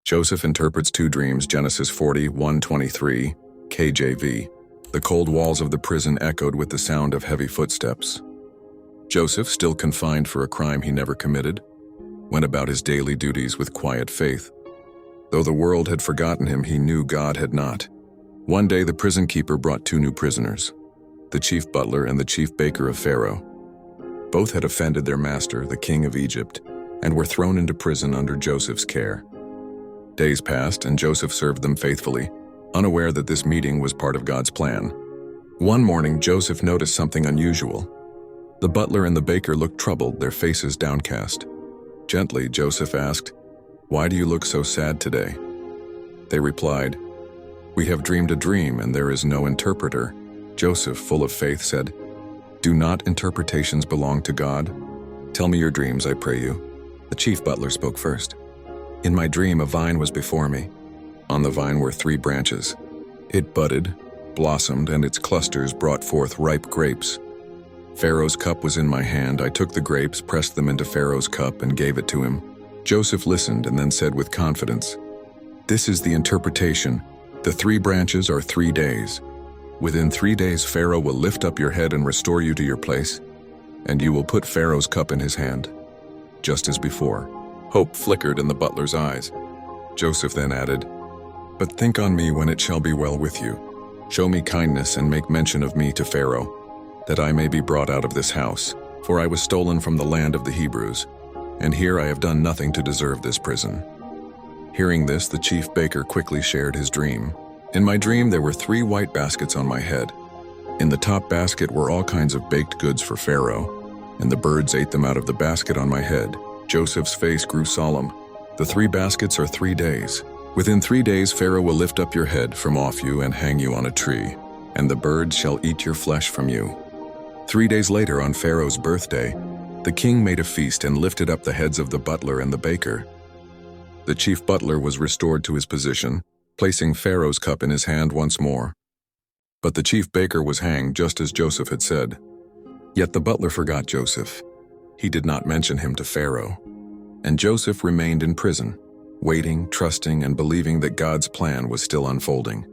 Joseph interprets two dreams, Genesis 40:1-23, KJV. The cold walls of the prison echoed with the sound of heavy footsteps. Joseph, still confined for a crime he never committed, went about his daily duties with quiet faith. Though the world had forgotten him, he knew God had not. One day the prison keeper brought two new prisoners, the chief butler and the chief baker of Pharaoh. Both had offended their master, the king of Egypt, and were thrown into prison under Joseph's care. Days passed, and Joseph served them faithfully, unaware that this meeting was part of God's plan. One morning, Joseph noticed something unusual. The butler and the baker looked troubled, their faces downcast. Gently, Joseph asked, "Why do you look so sad today?" They replied, "We have dreamed a dream, and there is no interpreter." Joseph, full of faith, said, "Do not interpretations belong to God? Tell me your dreams, I pray you." The chief butler spoke first. "In my dream, a vine was before me. On the vine were 3 branches. It budded, blossomed, and its clusters brought forth ripe grapes. Pharaoh's cup was in my hand. I took the grapes, pressed them into Pharaoh's cup, and gave it to him." Joseph listened and then said with confidence, "This is the interpretation. The 3 branches are 3 days. Within 3 days, Pharaoh will lift up your head and restore you to your place, and you will put Pharaoh's cup in his hand, just as before." Hope flickered in the butler's eyes. Joseph then added, "But think on me when it shall be well with you. Show me kindness and make mention of me to Pharaoh, that I may be brought out of this house. For I was stolen from the land of the Hebrews, and here I have done nothing to deserve this prison." Hearing this, the chief baker quickly shared his dream. "In my dream there were 3 white baskets on my head. In the top basket were all kinds of baked goods for Pharaoh, and the birds ate them out of the basket on my head." Joseph's face grew solemn. "The 3 baskets are 3 days. Within 3 days Pharaoh will lift up your head from off you and hang you on a tree, and the birds shall eat your flesh from you." 3 days later, on Pharaoh's birthday, the king made a feast and lifted up the heads of the butler and the baker. The chief butler was restored to his position, placing Pharaoh's cup in his hand once more. But the chief baker was hanged just as Joseph had said. Yet the butler forgot Joseph. He did not mention him to Pharaoh. And Joseph remained in prison, waiting, trusting, and believing that God's plan was still unfolding.